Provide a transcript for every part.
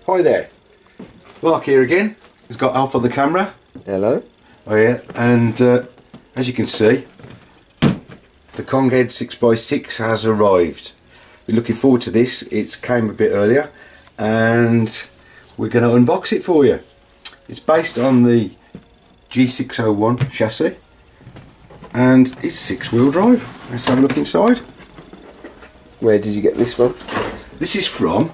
Hi there, Mark here again. He's got Alf on the camera. Hello. Oh yeah, and as you can see, the Konghead 6x6 has arrived. We're looking forward to this. It came a bit earlier and we're going to unbox it for you. It's based on the G6-01 chassis and it's 6-wheel drive. Let's have a look inside. Where did you get this from? This is from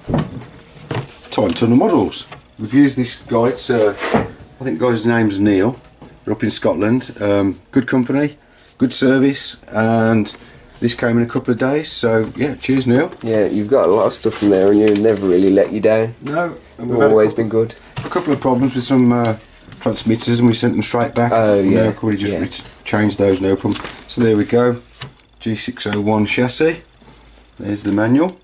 Time Tunnel Models. We've used this guy. It's I think the guy's name's Neil. We're up in Scotland. Good company, good service, and this came in a couple of days. So yeah, cheers Neil. Yeah, you've got a lot of stuff from there, and you've never really let you down. No, we've always been good. A couple of problems with some transmitters, and we sent them straight back. Oh yeah. No, we just changed those, no problem. So there we go. G6-01 chassis. There's the manual.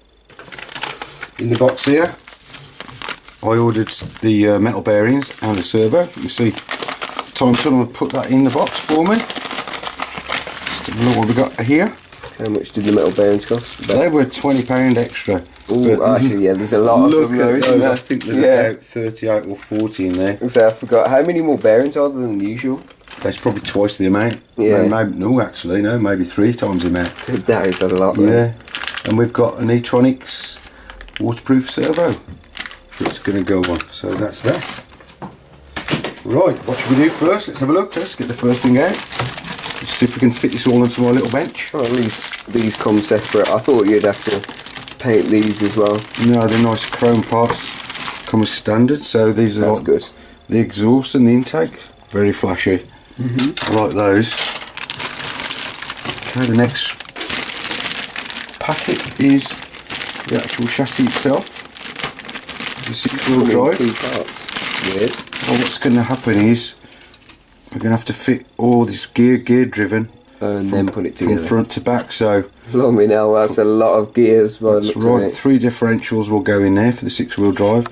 In the box here, I ordered the metal bearings and the servo. You can see Time Tunnel have put that in the box for me. Just have a look what we got here. How much did the metal bearings cost? They were £20 extra. Oh, actually, yeah, there's a lot of them though, isn't there? I think there's about 38 or 40 in there. So I forgot, how many more bearings are there than usual? That's probably twice the amount. Yeah. Maybe 3 times the amount. So that is a lot then. Yeah. And we've got an e-tronics waterproof servo that's going to go on. So that's that. Right, what should we do first? Let's have a look. Let's get the first thing out. Let's see if we can fit this all onto my little bench. Oh, at least these come separate. I thought you'd have to paint these as well. No, they're nice chrome parts. Come as standard. So these are good. The exhaust and the intake. Very flashy. I like those. Okay, the next packet is the actual chassis itself. The 6-wheel drive. 2 parts. Weird. Well, what's going to happen is we're going to have to fit all this gear driven And then put it together. from front to back. So Blimey now, that's a lot of gears. that's right. 3 differentials will go in there for the 6-wheel drive.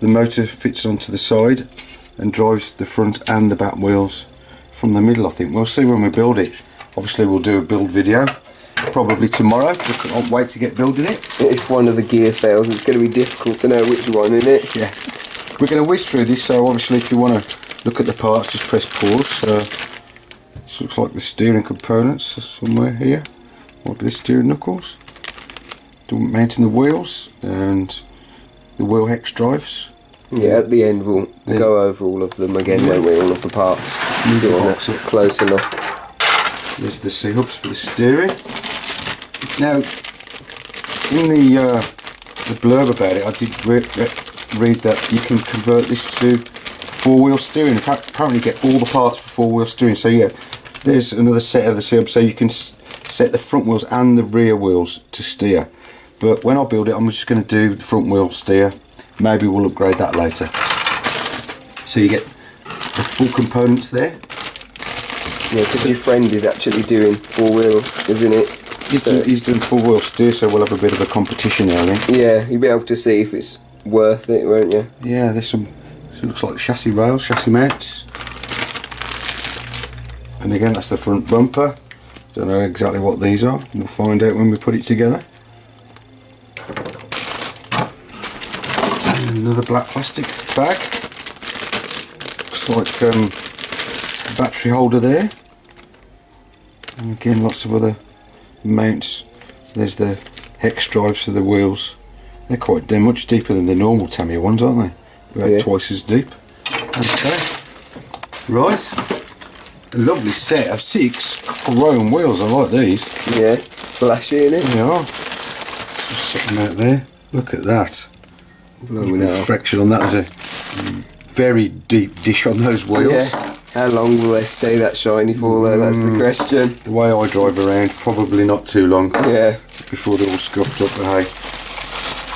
The motor fits onto the side and drives the front and the back wheels from the middle. I think we'll see when we build it. Obviously we'll do a build video probably tomorrow. We can't wait to get building it. If one of the gears fails, it's going to be difficult to know which one, isn't it? Yeah. We're going to whiz through this, so obviously if you want to look at the parts, just press pause. This looks like the steering components somewhere here. Might be the steering knuckles. Mounting the wheels and the wheel hex drives. Yeah, at the end we'll go over all of them again, won't we? All of the parts. Move the Do a box up. closer look. There's the C-hubs for the steering. Now, in the blurb about it, I did read that you can convert this to 4-wheel steering. Apparently, you get all the parts for 4-wheel steering. So yeah, there's another set of the C-hubs, so you can set the front wheels and the rear wheels to steer. But when I build it, I'm just going to do the front wheel steer. Maybe we'll upgrade that later. So you get the full components there. Yeah, because your friend is actually doing 4-wheel, isn't it? He's doing 4-wheel steer, so we'll have a bit of a competition there, I think. Yeah, you'll be able to see if it's worth it, won't you? Yeah, there's some. It looks like chassis rails, chassis mounts. And again, that's the front bumper. Don't know exactly what these are. We'll find out when we put it together. And another black plastic bag. Looks like a battery holder there. And again, lots of other mounts. There's the hex drives for the wheels. They're much deeper than the normal Tamiya ones, aren't they? About twice as deep. Okay. Right. A lovely set of 6 chrome wheels. I like these. Yeah, flashy, innit? They are. Just set them out there. Look at that. Reflection on that. There's a very deep dish on those wheels. Yeah. How long will they stay that shiny for though? That's the question. The way I drive around, probably not too long. Yeah. Before they're all scuffed up, but hey,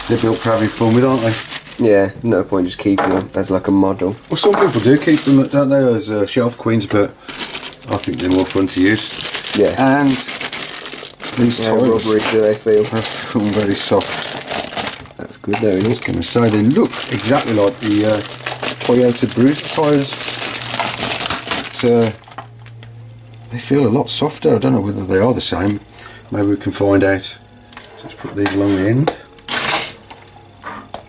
they're built for having fun with, aren't they? Yeah, no point just keeping them as like a model. Well, some people do keep them, don't they, as shelf queens, but I think they're more fun to use. Yeah. And these How tyres, rubbery do they feel? they feel very soft. That's good though, isn't I was it? going to say, they look exactly like the Toyota Bruiser tyres. They feel a lot softer. I don't know whether they are the same. Maybe we can find out. So let's put these along the end.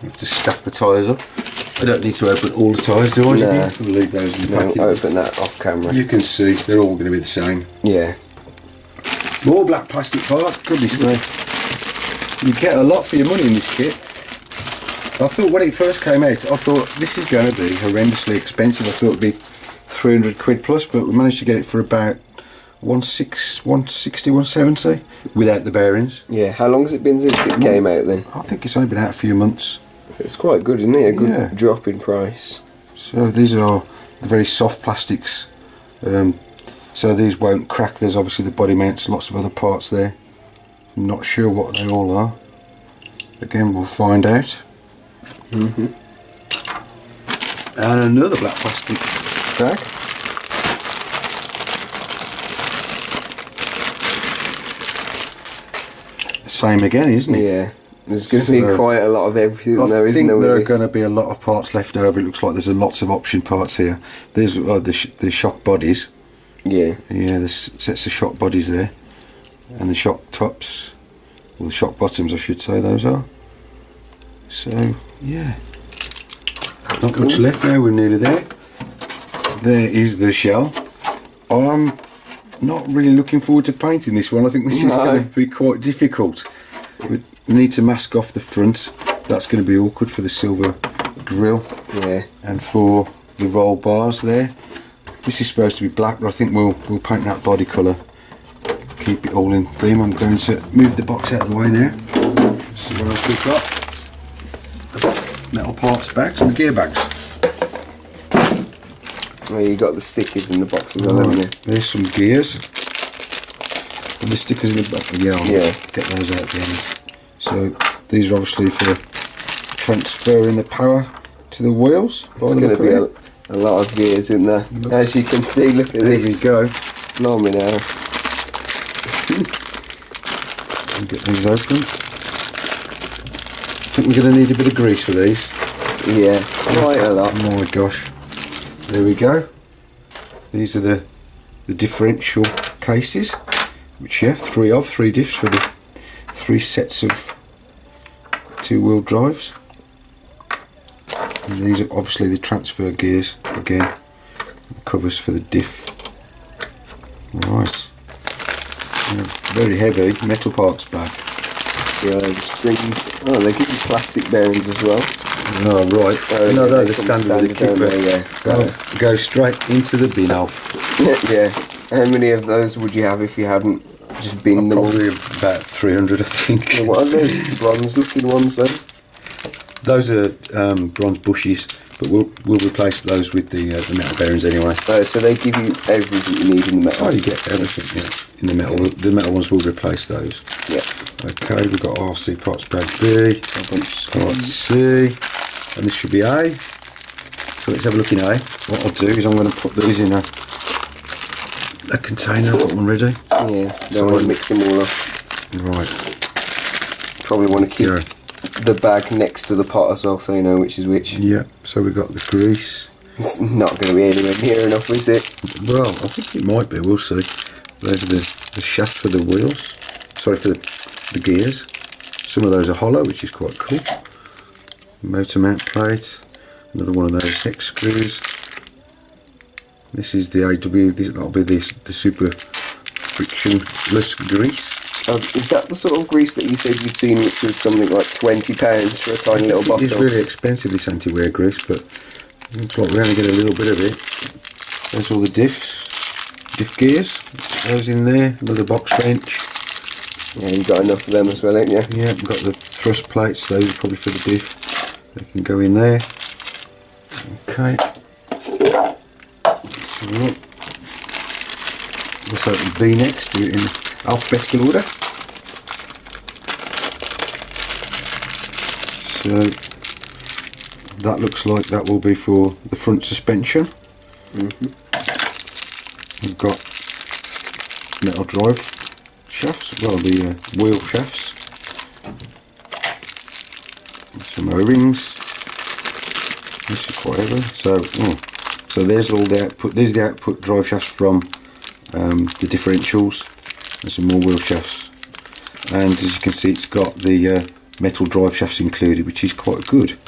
You have to stack the tyres up. I don't need to open all the tyres, do I? No. We'll leave those in the No, packet. open that off camera. You can see they're all going to be the same. Yeah. More black plastic parts, goodness me. You get a lot for your money in this kit. I thought when it first came out, I thought this is going to be horrendously expensive. I thought it would be 300 quid plus, but we managed to get it for about 160, 170 without the bearings. Yeah, how long has it been since it came out then? I think it's only been out a few months. So it's quite good, isn't it? A good Yeah. drop in price. So these are the very soft plastics. So these won't crack. There's obviously the body mounts, lots of other parts there. I'm not sure what they all are. Again, we'll find out. And another black plastic bag. Same again, isn't it? Yeah. There's going to be So, quite a lot of everything I there, isn't think there? there are with going to this? be a lot of parts left over. It looks like there's lots of option parts here. There's the shock bodies. Yeah. Yeah, there's sets of shock bodies there. And the shock tops. Well, the shock bottoms, I should say, those are. So, yeah. Not much left now, we're nearly there. There is the shell. I'm not really looking forward to painting this one. I think this is going to be quite difficult. We need to mask off the front. That's going to be awkward for the silver grille. Yeah. And for the roll bars there. This is supposed to be black, but I think we'll paint that body colour. Keep it all in theme. I'm going to move the box out of the way now. See what else we've got. Metal parts bags and the gear bags. Well, you got the stickers in the box as well, haven't you? There's some gears. And the stickers in the back. Yeah, I'll get those out at the end. So these are obviously for transferring the power to the wheels. There's going to be a lot of gears in there. As you can see, look at this. There we go. Blimey now. I'll get these open. I think we're going to need a bit of grease for these. Yeah, quite a lot. Oh my gosh. There we go. These are the differential cases, which three diffs for the 3 sets of 2-wheel drives. And these are obviously the transfer gears again. Covers for the diff. Nice. Very heavy metal parts bag. Yeah, the springs. Oh, they give you plastic bearings as well. Oh right. No, they're the standard with the don't they? keeper. Go straight into the bin off. Yeah. How many of those would you have if you hadn't just binned them all? Probably about 300, I think. What are those bronze looking ones then? Those are bronze bushes, but we'll replace those with the metal bearings anyway. Oh, so they give you everything you need in the metal. Oh, you get everything, in the metal. The metal ones will replace those. Yeah. Okay, we've got RC parts bag B, part C, and this should be A. So let's have a look in A. What I'll do is I'm going to put these in a container, got them ready. Yeah, don't want to mix them all up. Right. Probably want to keep the bag next to the pot as well, so you know which is which. Yeah, so we've got the grease. It's not going to be anywhere near enough, is it? Well, I think it might be, we'll see. Those are the shafts for the wheels. Sorry, for the gears. Some of those are hollow, which is quite cool. Motor mount plate. Another one of those hex screws. This is the AW, that'll be the super frictionless grease. Is that the sort of grease that you said you'd seen, which was something like £20 for a tiny little bottle? It's really expensive, this anti-wear grease, but looks like we only get a little bit of it. There's all the diff gears. Those in there. Another box wrench. Yeah, you've got enough of them as well, ain't you? Yeah, we've got the thrust plates. Those are probably for the diff. They can go in there. Okay. So let's open B next. Do it in alphabetical order. So that looks like that will be for the front suspension. We've got metal drive shafts, well, the wheel shafts. Some O-rings. This is quite heavy. So there's all the output. These are the output drive shafts from the differentials. And some more wheel shafts. And as you can see, it's got the metal drive shafts included, which is quite good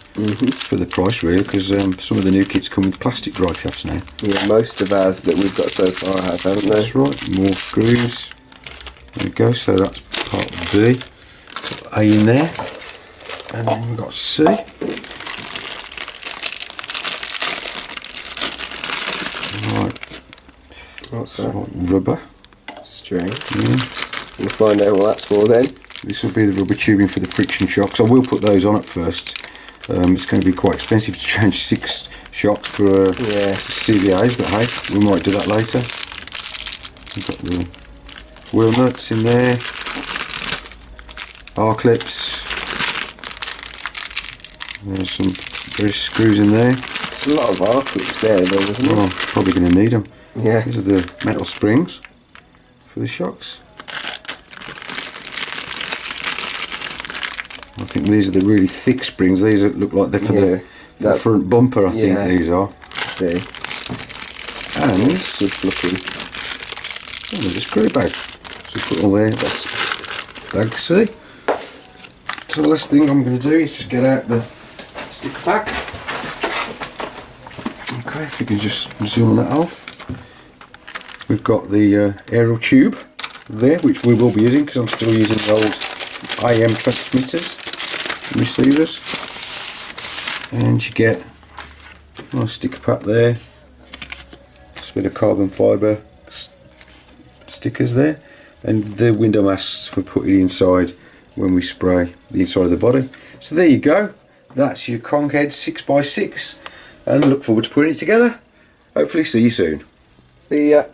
for the price really, because some of the new kits come with plastic drive shafts now. Yeah, most of ours that we've got so far have, haven't they? That's right, more screws. There we go, so that's part B. Got A in there, and then we've got C. Right, What's so that? rubber. String. Yeah. We'll find out what that's for then. This will be the rubber tubing for the friction shocks. I will put those on at first. It's going to be quite expensive to change 6 shocks for CVAs, but hey, we might do that later. We've got the wheel nuts in there, R-clips, there's some various screws in there. There's a lot of R-clips there though, isn't there? Oh, probably going to need them. Yeah. These are the metal springs for the shocks. I think these are the really thick springs. These look like they're for the front bumper, I think these are. See. And it's good looking. Oh, there's a screw bag. So put all there. That's bag C. So the last thing I'm going to do is just get out the sticker pack. Okay, if you can just zoom that off. We've got the aerial tube there, which we will be using because I'm still using the old IM transmitters and receivers. And you get a nice sticker pack there. Just a bit of carbon fibre stickers there, and the window masks for putting inside when we spray the inside of the body. So there you go, that's your Konghead 6x6, and I look forward to putting it together. Hopefully see you soon. See ya.